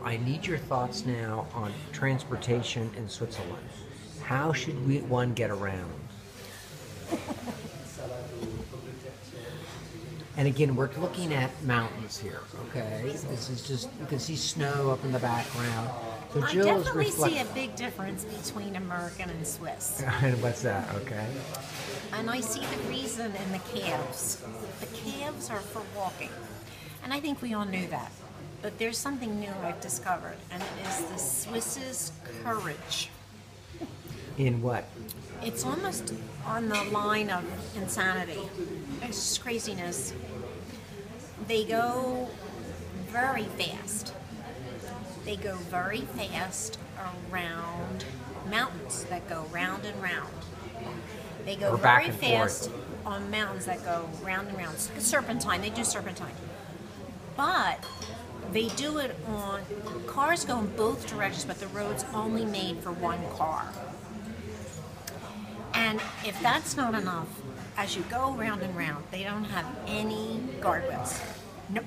I need your thoughts now on transportation in Switzerland. How should one get around? And again, we're looking at mountains here, okay? This is just, you can see snow up in the background. So I Jill is definitely see a big difference between American and Swiss. And what's that, okay? And I see the reason in the calves. The calves are for walking. And I think we all knew that. But there's something new I've discovered, and it is the Swiss's courage. In what? It's almost on the line of insanity. It's just craziness. They go very fast. They go very fast around mountains that go round and round. They go very fast on mountains that go round and round. Serpentine, they do serpentine. But they do it on, cars go in both directions, but the road's only made for one car. And if that's not enough, as you go round and round, they don't have any guardrails. Nope.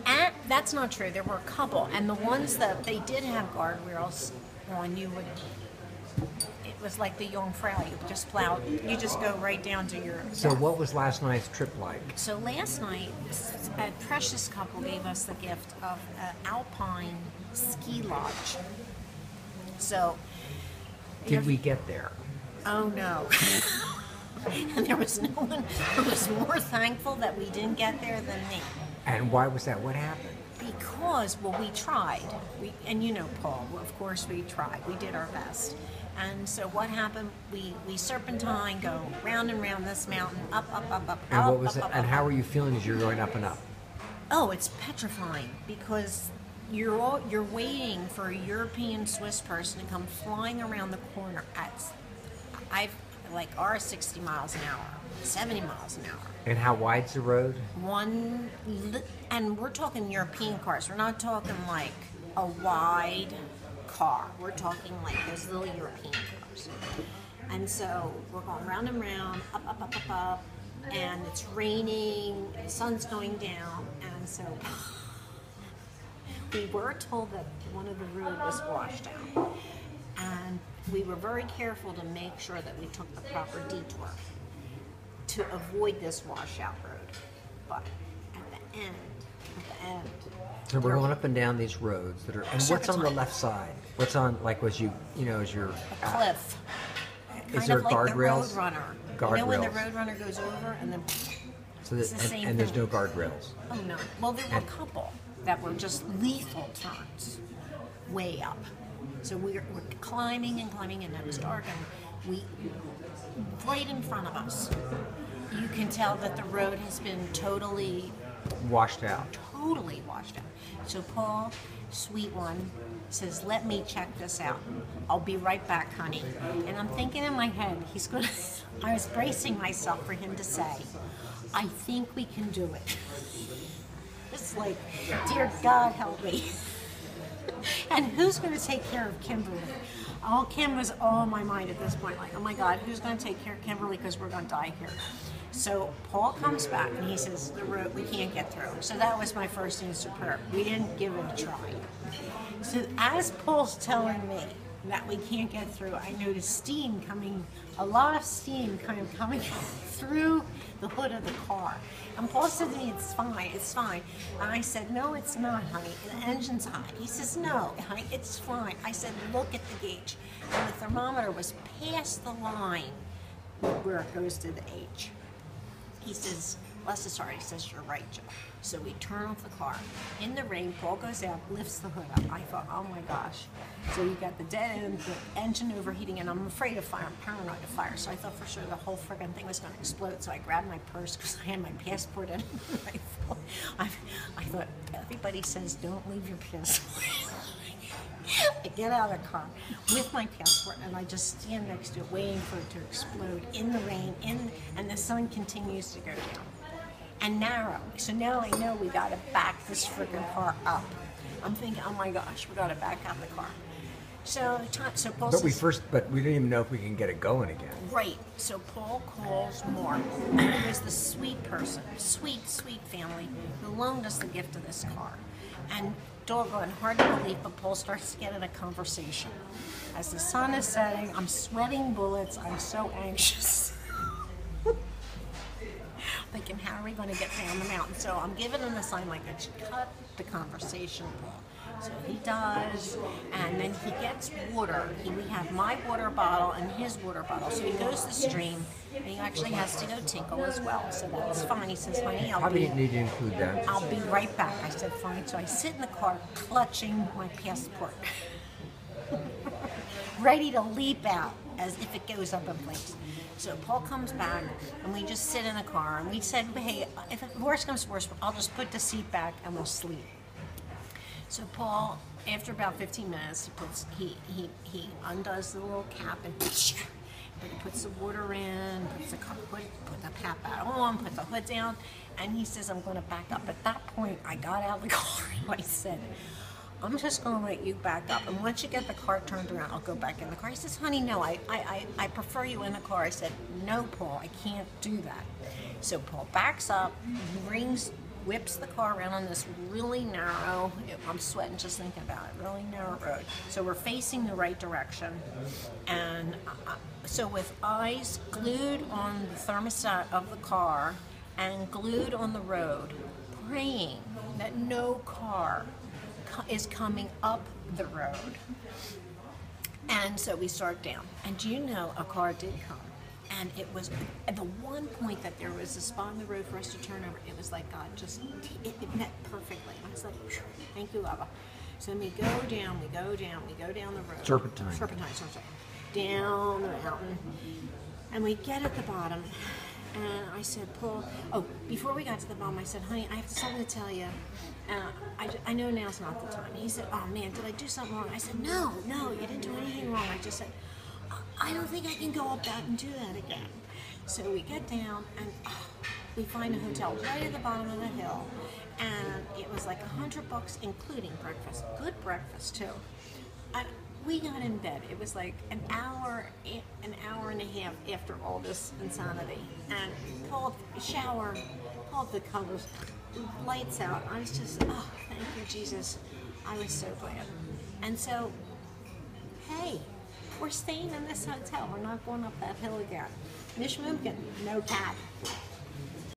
And that's not true. There were a couple, and the ones that they did have guardrails on, it was like the Jungfrau. You just plow, you just go right down to your So death. what was last night's trip like? So last night, a precious couple gave us the gift of an alpine ski lodge. So, Did we get there? Oh no. And there was no one who was more thankful that we didn't get there than me. And why was that? What happened? Because, well, we tried. And you know, Paul, of course we tried. We did our best. And so what happened, we serpentine, go round and round this mountain, up, And up, what was up, it? up, And up, how up. were you feeling as you're going up and up? Oh, it's petrifying because you're waiting for a European Swiss person to come flying around the corner at our 60 miles an hour, 70 miles an hour. And how wide's the road? And we're talking European cars. We're not talking like a wide car. We're talking like those little European cars. And so we're going round and round, up, and it's raining, the sun's going down, and so we were told that one of the road was washed out. And we were very careful to make sure that we took the proper detour to avoid this washout road. But at the end, So we're going up and down these roads that are. And what's on the left side? What's on, like, as you're. a cliff. Is there like guardrails? The Roadrunner. Guardrails. You know when the Roadrunner goes over and then So it's the same and there's thing. no guardrails. Oh no. Well, there were a couple that were just lethal turns way up. So we're climbing, and it was dark, and right in front of us, you can tell that the road has been totally Washed out. washed out. So Paul, sweet one, says, "Let me check this out. I'll be right back, honey." And I'm thinking in my head, I was bracing myself for him to say, "I think we can do it." It's like, dear God, help me. And who's going to take care of Kimberly? Kim was all in my mind at this point, like, oh my God, who's going to take care of Kimberly because we're going to die here. So Paul comes back and he says, the road, we can't get through. So that was my first answer prayer. We didn't give it a try. So as Paul's telling me that we can't get through, I noticed steam coming, a lot of steam kind of coming through the hood of the car. And Paul said to me, it's fine. And I said, no, it's not, honey. The engine's hot. He says, no, honey, it's fine. I said, look at the gauge. And the thermometer was past the line where it goes to the H. He says, bless his heart, he says, you're right, Joe. So we turn off the car. In the rain, Paul goes out, lifts the hood up. I thought, oh my gosh. So you got the dead end, the engine overheating, and I'm afraid of fire. I'm paranoid of fire. So I thought for sure the whole friggin' thing was going to explode. So I grabbed my purse because I had my passport in. I thought, everybody says don't leave your passport. I get out of the car with my passport and I just stand next to it waiting for it to explode in the rain, and the sun continues to go down. And narrow. So now I know we gotta back this freaking car up. I'm thinking, oh my gosh, we gotta back out the car. So Paul says, But we didn't even know if we can get it going again. right. So Paul calls Mark, who is the sweet person, sweet family, who loaned us the gift of this car. And doggone, hard to believe, but Paul starts to get in a conversation. As the sun is setting, I'm sweating bullets. I'm so anxious. Thinking, how are we going to get down the mountain? So I'm giving him the sign like I should cut the conversation, Paul. So he does, and then he gets water. We have my water bottle and his water bottle. So he goes to the stream, and he actually has to go tinkle as well. So that's fine. He says, honey, Probably didn't need to include that. I'll be right back. I said, fine. So I sit in the car clutching my passport, ready to leap out as if it goes up in flames. So Paul comes back, and we just sit in the car, and we said, hey, if worst comes to worst, I'll just put the seat back and we'll sleep. So Paul, after about 15 minutes, he undoes the little cap and he puts the water in, put the cap on, put the hood down, and he says, I'm going to back up. At that point, I got out of the car and I said, I'm just going to let you back up, and once you get the car turned around, I'll go back in the car. He says, honey, no, I prefer you in the car. I said, no, Paul, I can't do that. So Paul backs up, whips the car around on this really narrow, I'm sweating just thinking about it, really narrow road. So we're facing the right direction. And so with eyes glued on the thermostat of the car and glued on the road, praying that no car is coming up the road. And so we start down. And do you know, a car did come. And it was at the one point that there was a spot in the road for us to turn over. It was like God it met perfectly. I was like, thank you, Abba. So then we go down the road. Serpentine. Down the mountain. And we get at the bottom. And I said, Paul, before we got to the bottom, I said, honey, I have something to tell you. I know now's not the time. He said, oh man, did I do something wrong? I said, no, you didn't do anything wrong. I just said, I don't think I can go up that and do that again. So we get down and we find a hotel right at the bottom of the hill, and it was like $100 including breakfast. Good breakfast too. And we got in bed. It was like an hour and a half after all this insanity. And called shower, called the covers, lights out. I was just, thank you, Jesus. I was so glad. And so, hey, we're staying in this hotel. We're not going up that hill again. Mish Mumkin, no cat.